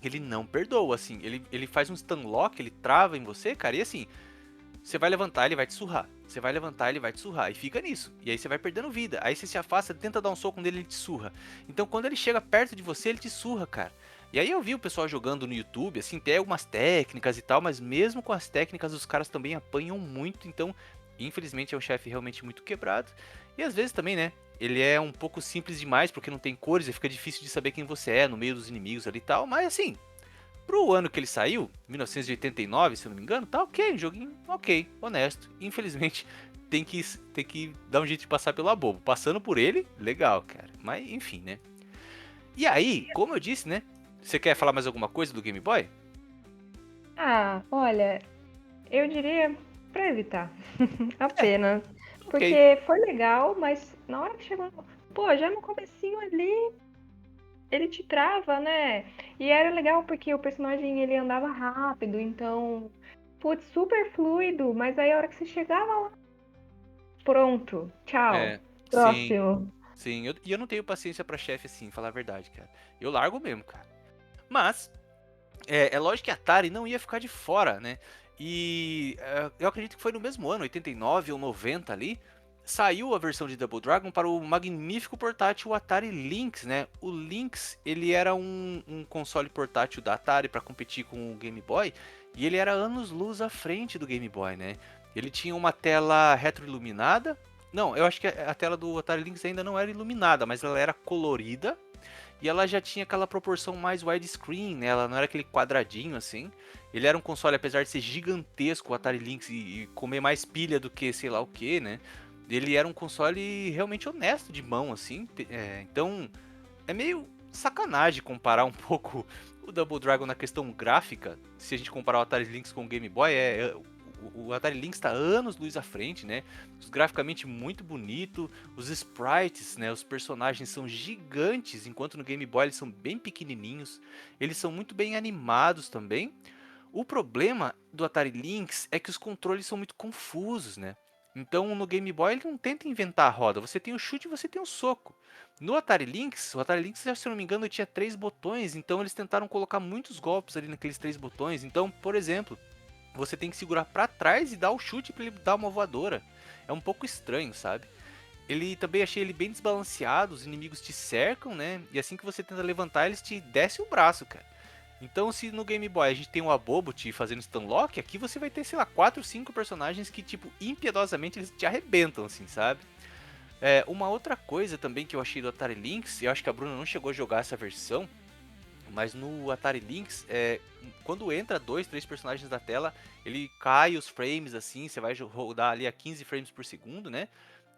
ele não perdoa, assim. Ele faz um stun lock, ele trava em você, cara. E assim, você vai levantar, ele vai te surrar. Você vai levantar, ele vai te surrar. E fica nisso. E aí você vai perdendo vida. Aí você se afasta, tenta dar um soco nele, ele te surra. Então quando ele chega perto de você, ele te surra, cara. E aí eu vi o pessoal jogando no YouTube, assim, tem algumas técnicas e tal, mas mesmo com as técnicas, os caras também apanham muito. Então, infelizmente, é um chefe realmente muito quebrado. E às vezes também, né? Ele é um pouco simples demais, porque não tem cores e fica difícil de saber quem você é no meio dos inimigos ali e tal. Mas assim, pro ano que ele saiu, 1989, se eu não me engano, tá ok, um joguinho ok, honesto. Infelizmente, tem que dar um jeito de passar pelo abobo. Passando por ele, legal, cara. Mas enfim, né? E aí, como eu disse, né? Você quer falar mais alguma coisa do Game Boy? Ah, olha, eu diria pra evitar. É, Apenas. ok. Porque foi legal, mas na hora que chegou. Pô, já no comecinho ali, ele te trava, né? E era legal porque o personagem ele andava rápido, então. Putz, super fluido, mas aí a hora que você chegava lá, pronto, tchau. É, sim, Próximo. sim. E eu não tenho paciência pra chefe assim, falar a verdade, cara. Eu largo mesmo, cara. Mas, é lógico que a Atari não ia ficar de fora, né? E eu acredito que foi no mesmo ano, 89 ou 90 ali, saiu a versão de Double Dragon para o magnífico portátil Atari Lynx, né? O Lynx, ele era um console portátil da Atari para competir com o Game Boy, e ele era anos-luz à frente do Game Boy, né? Ele tinha uma tela retroiluminada. Não, eu acho que a tela do Atari Lynx ainda não era iluminada, mas ela era colorida e ela já tinha aquela proporção mais widescreen, né? Ela não era aquele quadradinho assim. Ele era um console, apesar de ser gigantesco, o Atari Lynx, e comer mais pilha do que sei lá o que, né? Ele era um console realmente honesto de mão, assim. Então, é meio sacanagem comparar um pouco o Double Dragon na questão gráfica. Se a gente comparar o Atari Lynx com o Game Boy, o Atari Lynx está anos luz à frente, né? Graficamente muito bonito, os sprites, né? Os personagens são gigantes, enquanto no Game Boy eles são bem pequenininhos. Eles são muito bem animados também. O problema do Atari Lynx é que os controles são muito confusos, né? Então no Game Boy ele não tenta inventar a roda, você tem o chute e você tem o soco. No Atari Lynx, o Atari Lynx, se eu não me engano, tinha 3 botões, então eles tentaram colocar muitos golpes ali naqueles 3 botões. Então, por exemplo, você tem que segurar para trás e dar o chute para ele dar uma voadora. É um pouco estranho, sabe? Ele também achei ele bem desbalanceado, os inimigos te cercam, né? E assim que você tenta levantar, eles te descem o braço, cara. Então, se no Game Boy a gente tem o Abobot fazendo stunlock, aqui você vai ter, sei lá, 4, 5 personagens que, tipo, impiedosamente eles te arrebentam, assim, sabe? Uma outra coisa também que eu achei do Atari Lynx, e eu acho que a Bruna não chegou a jogar essa versão, mas no Atari Lynx, quando entra 2, 3 personagens da tela, ele cai os frames assim, você vai rodar ali a 15 frames por segundo, né?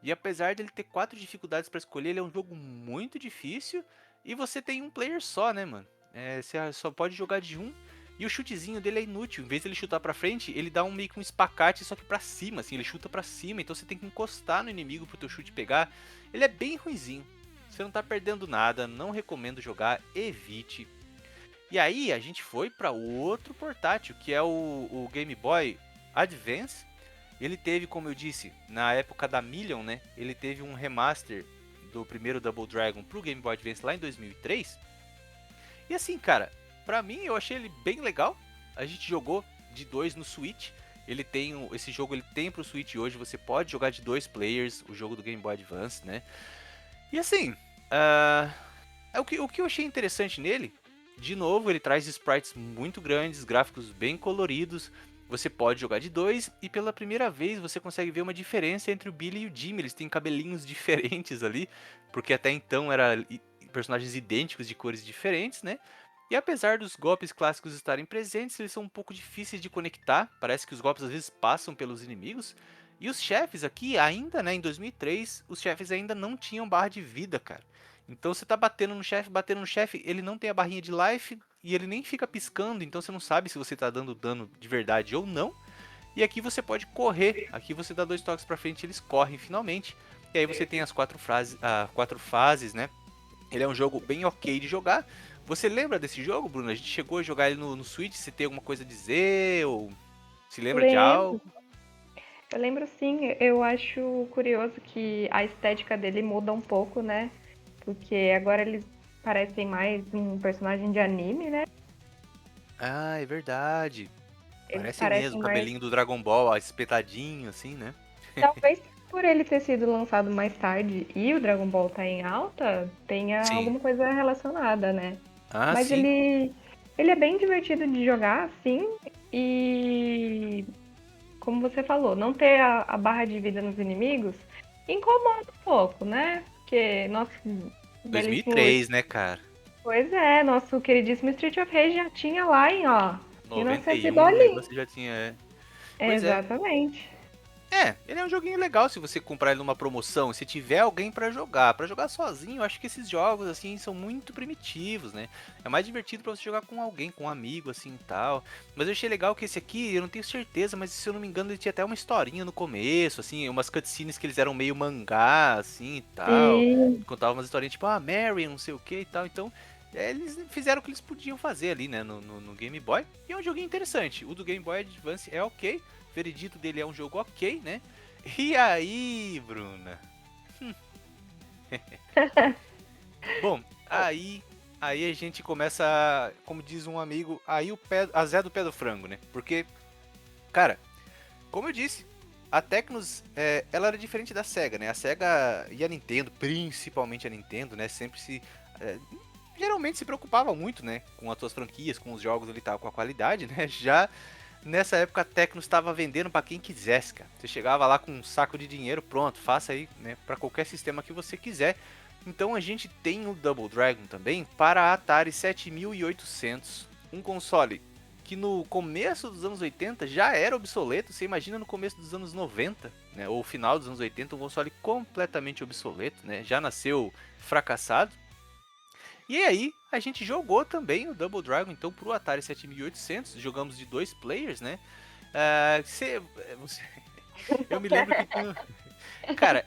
E apesar dele ter 4 dificuldades para escolher, ele é um jogo muito difícil e você tem um player só, né, mano? Você só pode jogar de um. E o chutezinho dele é inútil. Em vez de ele chutar pra frente, ele dá meio que um espacate, só que pra cima, assim, ele chuta pra cima. Então você tem que encostar no inimigo pro teu chute pegar. Ele é bem ruinzinho. Você não tá perdendo nada, não recomendo jogar, evite. E aí a gente foi para outro portátil, que é o Game Boy Advance. Ele teve, como eu disse, na época da Million, né? Ele teve um remaster do primeiro Double Dragon pro Game Boy Advance lá em 2003. E assim, cara, pra mim eu achei ele bem legal. A gente jogou de dois no Switch. Esse jogo ele tem pro Switch hoje, você pode jogar de 2 players, o jogo do Game Boy Advance, né? E assim, uh, o que eu achei interessante nele, de novo, ele traz sprites muito grandes, gráficos bem coloridos. Você pode jogar de dois e pela primeira vez você consegue ver uma diferença entre o Billy e o Jimmy. Eles têm cabelinhos diferentes ali, porque até então eram personagens idênticos de cores diferentes, né? E apesar dos golpes clássicos estarem presentes, eles são um pouco difíceis de conectar. Parece que os golpes às vezes passam pelos inimigos. E os chefes aqui, ainda, né, em 2003, os chefes ainda não tinham barra de vida, cara. Então você tá batendo no chefe, ele não tem a barrinha de life e ele nem fica piscando, então você não sabe se você tá dando dano de verdade ou não. E aqui você pode correr, aqui você dá 2 toques pra frente e eles correm finalmente. E aí você tem as 4 fases, né? Ele é um jogo bem ok de jogar. Você lembra desse jogo, Bruno? A gente chegou a jogar ele no Switch, você tem alguma coisa a dizer ou se lembra de Lembro, algo? eu lembro sim, eu acho curioso que a estética dele muda um pouco, né? Porque agora eles parecem mais um personagem de anime, né? Ah, é verdade. Eles Parece mesmo, parecem o mais. cabelinho do Dragon Ball, ó, espetadinho assim, né? Talvez por ele ter sido lançado mais tarde e o Dragon Ball tá em alta, tenha Sim. alguma coisa relacionada, né? Ah, Mas sim. ele é bem divertido de jogar, sim. E como você falou, não ter a barra de vida nos inimigos incomoda um pouco, né? Porque nosso belíssimo. 2003, né, cara? Pois é, nosso queridíssimo Street of Rage já tinha lá em, ó, 1900 e 91 o bolinha. negócio já tinha. Pois é. Exatamente. Ele é um joguinho legal se você comprar ele numa promoção, se tiver alguém pra jogar. Pra jogar sozinho, eu acho que esses jogos assim são muito primitivos, né? É mais divertido pra você jogar com alguém, com um amigo assim e tal. Mas eu achei legal que esse aqui, eu não tenho certeza, mas se eu não me engano, ele tinha até uma historinha no começo, assim, umas cutscenes que eles eram meio mangá assim e tal. Sim. Contava umas historinhas tipo, ah, Mary, não sei o que e tal. Então, eles fizeram o que eles podiam fazer ali, né, no Game Boy. E é um joguinho interessante. O do Game Boy Advance é ok. O veredito dele é um jogo ok, né? E aí, Bruna? Bom, aí a gente começa, como diz um amigo, aí a Zé do pé do frango, né? Porque, cara, como eu disse, a Tecnos, ela era diferente da SEGA, né? A SEGA e a Nintendo, principalmente a Nintendo, né? Sempre é, geralmente se preocupava muito, né? Com as suas franquias, com os jogos ali, tal, com a qualidade, né? Já nessa época a Tecnos estava vendendo para quem quisesse, cara. Você chegava lá com um saco de dinheiro, pronto, faça aí, né, para qualquer sistema que você quiser. Então a gente tem o Double Dragon também para a Atari 7800, um console que no começo dos anos 80 já era obsoleto. Você imagina no começo dos anos 90, né, ou final dos anos 80, um console completamente obsoleto, né? Já nasceu fracassado. E aí, a gente jogou também o Double Dragon, então, pro Atari 7800. Jogamos de 2 players, né? Ah, eu me lembro que tinha. Cara,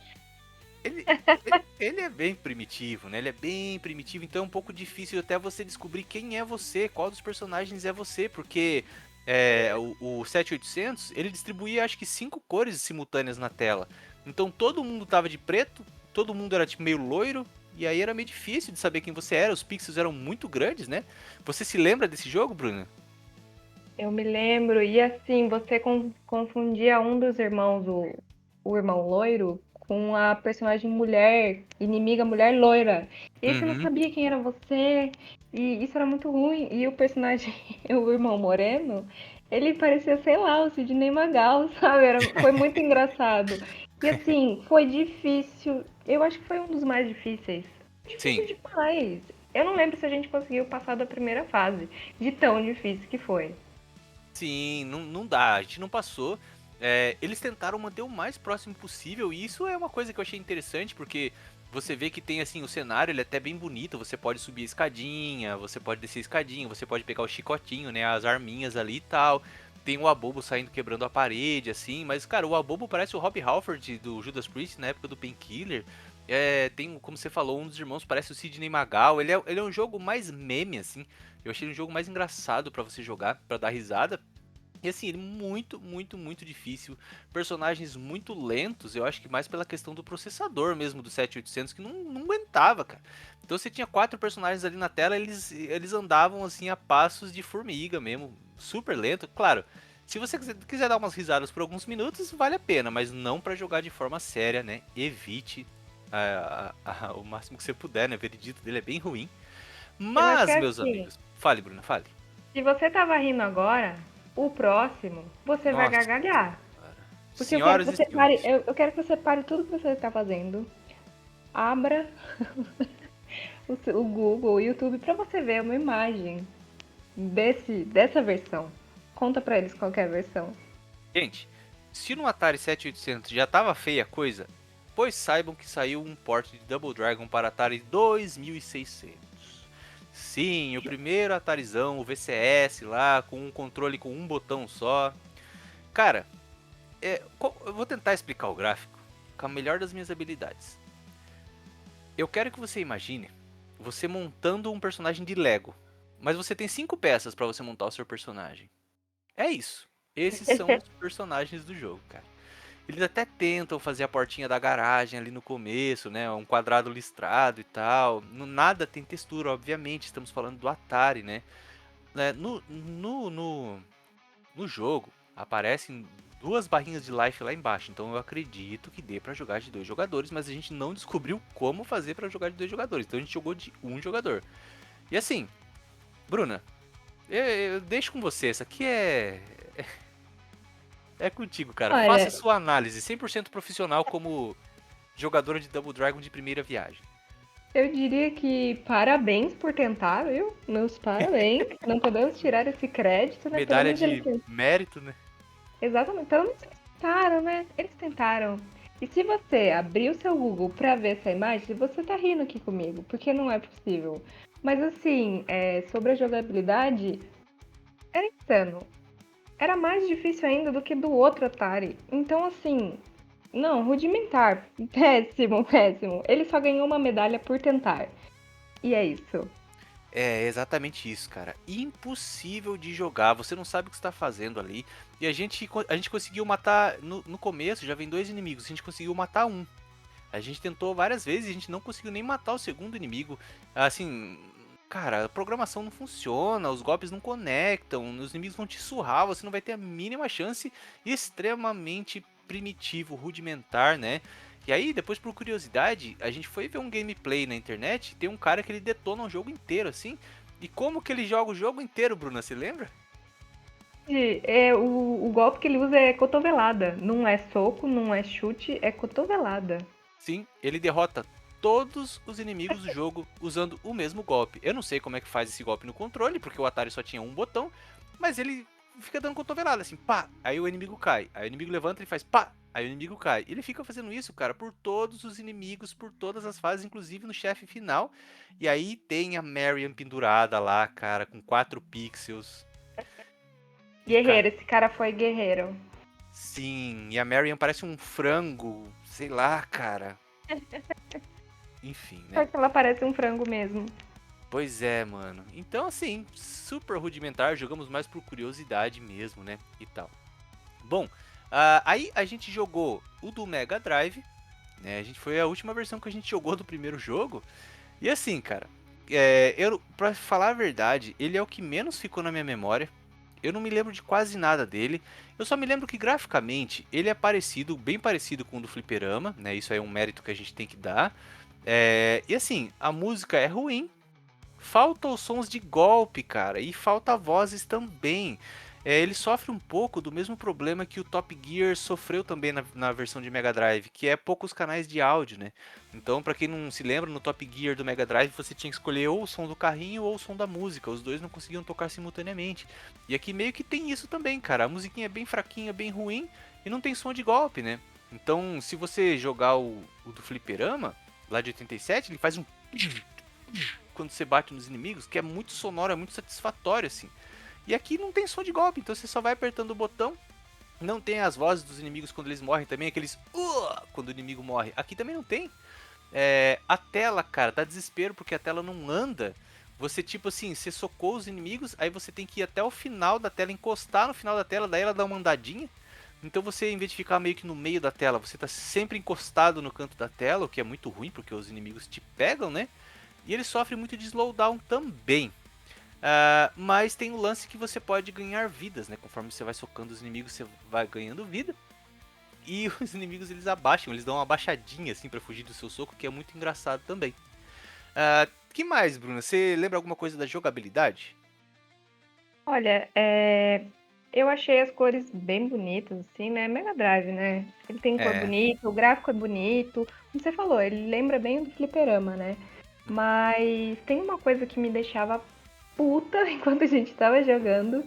ele é bem primitivo, né? Ele é bem primitivo, então é um pouco difícil até você descobrir quem é você, qual dos personagens é você, porque o 7800 ele distribuía acho que 5 cores simultâneas na tela. Então todo mundo tava de preto, todo mundo era tipo meio loiro, e aí era meio difícil de saber quem você era, os pixels eram muito grandes, né? Você se lembra desse jogo, Bruna? Eu me lembro. E assim, você confundia um dos irmãos, o irmão loiro, com a personagem mulher, inimiga mulher loira. E aí você não Uhum. sabia quem era você, e isso era muito ruim. E o personagem, o irmão Moreno, ele parecia, sei lá, o Sidney Magal, sabe? Foi muito engraçado. E assim, foi difícil. Eu acho que foi um dos mais difíceis. Sim. Difícil demais. Eu não lembro se a gente conseguiu passar da primeira fase, de tão difícil que foi. Sim, não dá, a gente não passou. É, eles tentaram manter o mais próximo possível, e isso é uma coisa que eu achei interessante, porque você vê que tem assim, o cenário ele é até bem bonito, você pode subir a escadinha, você pode descer a escadinha, você pode pegar o chicotinho, né, as arminhas ali e tal. Tem o Abobo saindo quebrando a parede, assim, mas cara, o Abobo parece o Rob Halford do Judas Priest na época do Painkiller. É, tem, como você falou, um dos irmãos parece o Sidney Magal. Ele é um jogo mais meme, assim. Eu achei ele um jogo mais engraçado pra você jogar, pra dar risada. E assim, ele muito difícil. Personagens muito lentos, eu acho que mais pela questão do processador mesmo do 7800, que não aguentava, cara. Então você tinha 4 personagens ali na tela, eles andavam assim a passos de formiga mesmo, super lento. Claro, se você quiser dar umas risadas por alguns minutos, vale a pena, mas não pra jogar de forma séria, né? Evite o máximo que você puder, né? O veredito dele é bem ruim. Eu acho que Mas, é meus assim. amigos, fale, Bruna, fale. Se você tava rindo agora, o próximo você vai Nossa, gargalhar. cara. Porque eu quero que Senhoras e você pare, senhores. eu quero que você pare tudo que você está fazendo. Abra o Google, o YouTube para você ver uma imagem dessa versão. Conta pra eles qual que é a versão. Gente, se no Atari 7800 já tava feia a coisa, pois saibam que saiu um port de Double Dragon para Atari 2600. Sim, o primeiro Atarizão, o VCS lá, com um controle com um botão só. Cara, eu vou tentar explicar o gráfico com a melhor das minhas habilidades. Eu quero que você imagine você montando um personagem de Lego, mas você tem 5 peças para você montar o seu personagem. É isso. Esses são os personagens do jogo, cara. Eles até tentam fazer a portinha da garagem ali no começo, né? Um quadrado listrado e tal. Nada tem textura, obviamente. Estamos falando do Atari, né? No jogo, aparecem 2 barrinhas de life lá embaixo. Então eu acredito que dê pra jogar de 2 jogadores. Mas a gente não descobriu como fazer pra jogar de 2 jogadores. Então a gente jogou de um jogador. E assim, Bruna, eu deixo com você. Essa aqui é contigo, cara. Faça Olha, sua análise 100% profissional como jogadora de Double Dragon de primeira viagem. eu diria que parabéns por tentar, viu? Meus parabéns. Não podemos tirar esse crédito, né? Pelo Medalha menos eles de mérito, né? exatamente. Pelo menos eles tentaram, né? Eles tentaram. E se você abrir o seu Google pra ver essa imagem, você tá rindo aqui comigo, porque não é possível. Mas assim, sobre a jogabilidade, era insano. Era mais difícil ainda do que do outro Atari. Então, assim, não, rudimentar. Péssimo, péssimo. Ele só ganhou uma medalha por tentar. E é isso. É exatamente isso, cara. Impossível de jogar, você não sabe o que está fazendo ali. E a gente conseguiu matar, no começo já vem 2 inimigos, a gente conseguiu matar um. A gente tentou várias vezes e a gente não conseguiu nem matar o segundo inimigo. Assim, cara, a programação não funciona, os golpes não conectam, os inimigos vão te surrar, você não vai ter a mínima chance. Extremamente primitivo, rudimentar, né? E aí, depois por curiosidade, a gente foi ver um gameplay na internet, tem um cara que ele detona o jogo inteiro, assim. E como que ele joga o jogo inteiro, Bruna, você lembra? O golpe que ele usa é cotovelada. Não é soco, não é chute, é cotovelada. Sim, ele derrota todos os inimigos do jogo usando o mesmo golpe. Eu não sei como é que faz esse golpe no controle, porque o Atari só tinha um botão, mas ele fica dando cotovelada, assim, pá, aí o inimigo cai, aí o inimigo levanta e faz pá, aí o inimigo cai. Ele fica fazendo isso, cara, por todos os inimigos, por todas as fases, inclusive no chefe final. E aí tem a Marion pendurada lá, cara, com 4 pixels. E, Guerreiro, cara, esse cara foi guerreiro. sim, e a Marion parece um frango, sei lá, cara. Enfim, né? Porque ela parece um frango mesmo. Pois é, mano. Então, assim, super rudimentar, jogamos mais por curiosidade mesmo, né? E tal. Bom, aí a gente jogou o do Mega Drive, né? A gente foi a última versão que a gente jogou do primeiro jogo. E assim, cara, pra falar a verdade, ele é o que menos ficou na minha memória. Eu não me lembro de quase nada dele. Eu só me lembro que graficamente ele é parecido, bem parecido com o do Fliperama, né? Isso aí é um mérito que a gente tem que dar. E assim, a música é ruim, falta os sons de golpe, cara, e falta vozes também. Ele sofre um pouco do mesmo problema que o Top Gear sofreu também na versão de Mega Drive, que é poucos canais de áudio, né? Então, pra quem não se lembra, no Top Gear do Mega Drive você tinha que escolher ou o som do carrinho ou o som da música. Os dois não conseguiam tocar simultaneamente. E aqui meio que tem isso também, cara. A musiquinha é bem fraquinha, bem ruim e não tem som de golpe, né? Então, se você jogar o do Fliperama, lá de 87, ele faz um quando você bate nos inimigos, que é muito sonoro, é muito satisfatório, assim. E aqui não tem som de golpe, então você só vai apertando o botão. Não tem as vozes dos inimigos quando eles morrem também, aqueles quando o inimigo morre. Aqui também não tem. A tela, cara, dá desespero porque a tela não anda. Você, tipo assim, você socou os inimigos, aí você tem que ir até o final da tela, encostar no final da tela, daí ela dá uma andadinha. Então você, em vez de ficar meio que no meio da tela, você tá sempre encostado no canto da tela, o que é muito ruim, porque os inimigos te pegam, né? E ele sofre muito de slowdown também. Mas tem o lance que você pode ganhar vidas, né? Conforme você vai socando os inimigos, você vai ganhando vida. E os inimigos eles abaixam, eles dão uma abaixadinha assim pra fugir do seu soco, que é muito engraçado também. Que mais, Bruna? Você lembra alguma coisa da jogabilidade? Olha, eu achei as cores bem bonitas, assim, né? Mega Drive, né? Ele tem cor É. bonita, o gráfico é bonito. Como você falou, ele lembra bem o do Fliperama, né? Mas tem uma coisa que me deixava puta enquanto a gente tava jogando,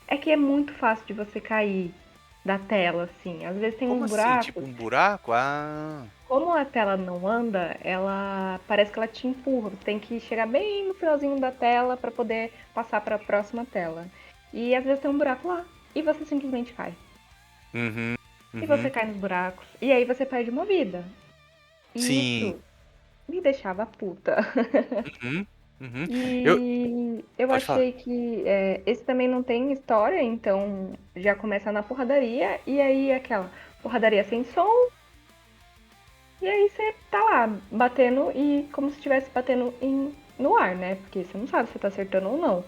é que é muito fácil de você cair da tela, assim. Às vezes tem Como uns assim? Tipo buracos. um buraco? Ah. Como a tela não anda, ela parece que ela te empurra. Você tem que chegar bem no finalzinho da tela para poder passar para a próxima tela. E às vezes tem um buraco lá e você simplesmente cai. Uhum. E você Uhum. cai nos buracos e aí você perde uma vida. E Sim. isso me deixava puta. Uhum. Uhum. Eu. E eu Pode falar. achei que esse também não tem história, então já começa na porradaria e aí aquela porradaria sem som. E aí você tá lá, batendo e como se estivesse batendo no ar, né? Porque você não sabe se você tá acertando ou não.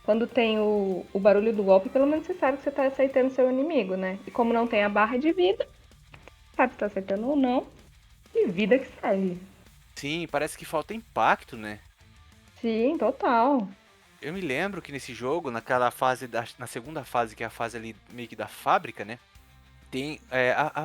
Quando tem o barulho do golpe, pelo menos você sabe que você tá acertando seu inimigo, né? E como não tem a barra de vida, sabe se tá acertando ou não. E vida que segue. Sim, parece que falta impacto, né? Sim, total. Eu me lembro que nesse jogo, naquela fase, na segunda fase, que é a fase ali meio que da fábrica, né?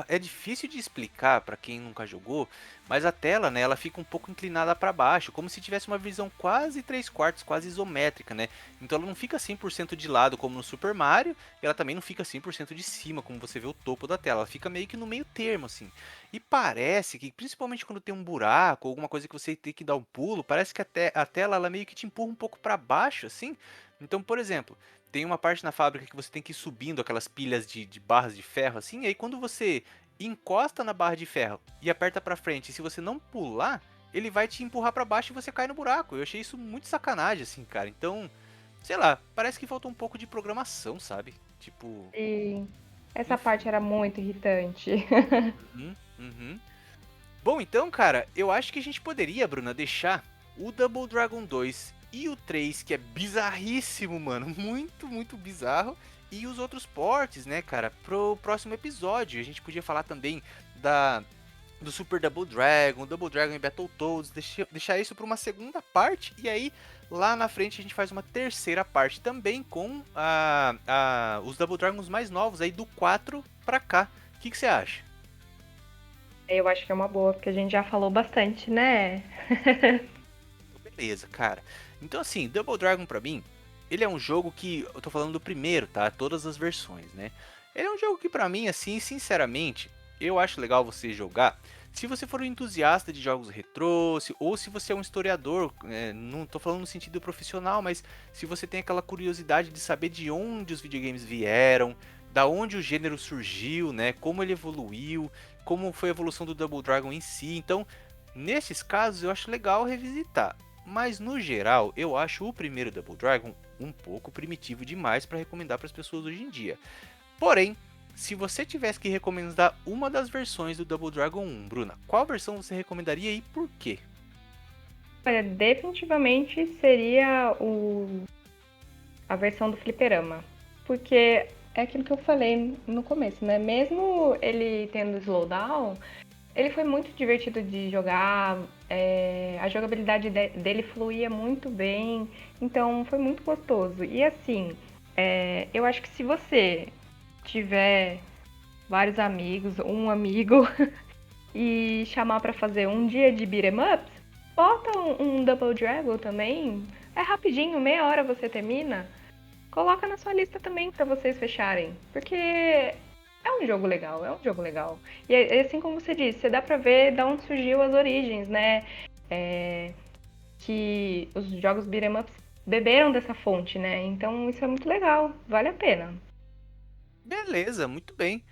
É difícil de explicar para quem nunca jogou, mas a tela, né, ela fica um pouco inclinada para baixo, como se tivesse uma visão quase 3 quartos, quase isométrica, né? Então ela não fica 100% de lado como no Super Mario, e ela também não fica 100% de cima, como você vê o topo da tela. Ela fica meio que no meio termo, assim. E parece que, principalmente quando tem um buraco, ou alguma coisa que você tem que dar um pulo, parece que a tela ela meio que te empurra um pouco para baixo, assim. Então, por exemplo, tem uma parte na fábrica que você tem que ir subindo aquelas pilhas de barras de ferro assim, e aí quando você encosta na barra de ferro e aperta pra frente, e se você não pular, ele vai te empurrar pra baixo e você cai no buraco. Eu achei isso muito sacanagem assim, cara. Então, sei lá, parece que faltou um pouco de programação, sabe? Tipo, E essa enfim. parte era muito irritante. Uhum, uhum. Bom, então, cara, eu acho que a gente poderia, Bruna, deixar o Double Dragon 2 e o 3, que é bizarríssimo, mano, muito, muito bizarro, e os outros portes, né, cara, pro próximo episódio. A gente podia falar também da do Super Double Dragon e Battletoads, deixar isso para uma segunda parte, e aí lá na frente a gente faz uma terceira parte também com os Double Dragons mais novos, aí do 4 pra cá. O que você acha? Eu acho que é uma boa, porque a gente já falou bastante, né? Beleza, cara. Então assim, Double Dragon pra mim, ele é um jogo que, eu tô falando do primeiro, tá? Todas as versões, né? Ele é um jogo que pra mim, assim, sinceramente, eu acho legal você jogar se você for um entusiasta de jogos retrô, ou se você é um historiador, não tô falando no sentido profissional, mas se você tem aquela curiosidade de saber de onde os videogames vieram, da onde o gênero surgiu, né? Como ele evoluiu, como foi a evolução do Double Dragon em si. Então, nesses casos eu acho legal revisitar. Mas no geral, eu acho o primeiro Double Dragon um pouco primitivo demais para recomendar para as pessoas hoje em dia. Porém, se você tivesse que recomendar uma das versões do Double Dragon 1, Bruna, qual versão você recomendaria e por quê? Olha, definitivamente seria a versão do fliperama. porque é aquilo que eu falei no começo, né? Mesmo ele tendo slowdown, ele foi muito divertido de jogar, a jogabilidade dele fluía muito bem, então foi muito gostoso. E assim, eu acho que se você tiver vários amigos, um amigo, e chamar pra fazer um dia de beat'em ups, bota um Double Dragon também. É rapidinho, meia hora você termina. Coloca na sua lista também pra vocês fecharem. Porque é um jogo legal, é um jogo legal. E assim como você disse, você dá pra ver de onde surgiu as origens, né? É, que os jogos beat'em ups beberam dessa fonte, né? Então isso é muito legal, vale a pena. Beleza, muito bem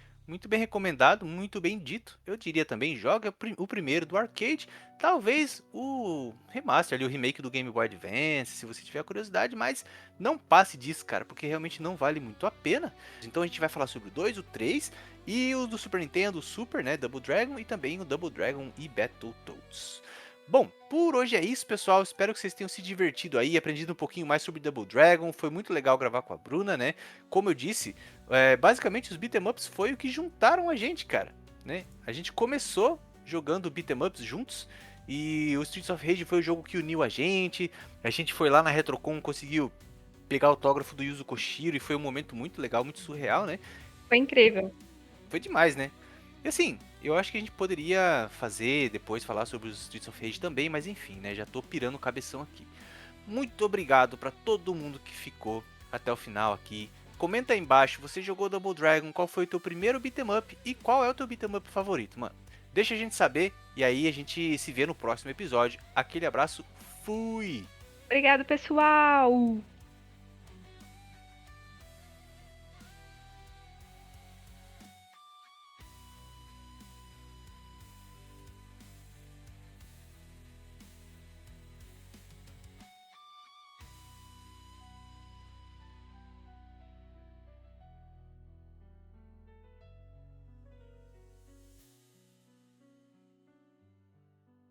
recomendado, muito bem dito. Eu diria também, joga o primeiro do arcade, talvez o remaster ali, o remake do Game Boy Advance, se você tiver curiosidade, mas não passe disso, cara, porque realmente não vale muito a pena. Então a gente vai falar sobre o 2, o 3 e o do Super Nintendo, o Super, né, Double Dragon e também o Double Dragon e Battletoads. Bom, por hoje é isso, pessoal. Espero que vocês tenham se divertido aí, aprendido um pouquinho mais sobre Double Dragon. Foi muito legal gravar com a Bruna, né? Como eu disse, basicamente os beat'em ups foi o que juntaram a gente, cara, né? A gente começou jogando beat'em ups juntos e o Streets of Rage foi o jogo que uniu a gente. A gente foi lá na Retrocon, conseguiu pegar o autógrafo do Yuzo Koshiro e foi um momento muito legal, muito surreal, né? Foi incrível. Foi demais, né? E assim, eu acho que a gente poderia fazer depois falar sobre os Streets of Rage também, mas enfim, né? Já tô pirando o cabeção aqui. Muito obrigado para todo mundo que ficou até o final aqui. Comenta aí embaixo, você jogou Double Dragon, qual foi o teu primeiro beat'em up e qual é o teu beat'em up favorito, mano. Deixa a gente saber e aí a gente se vê no próximo episódio. Aquele abraço, fui! Obrigado, pessoal!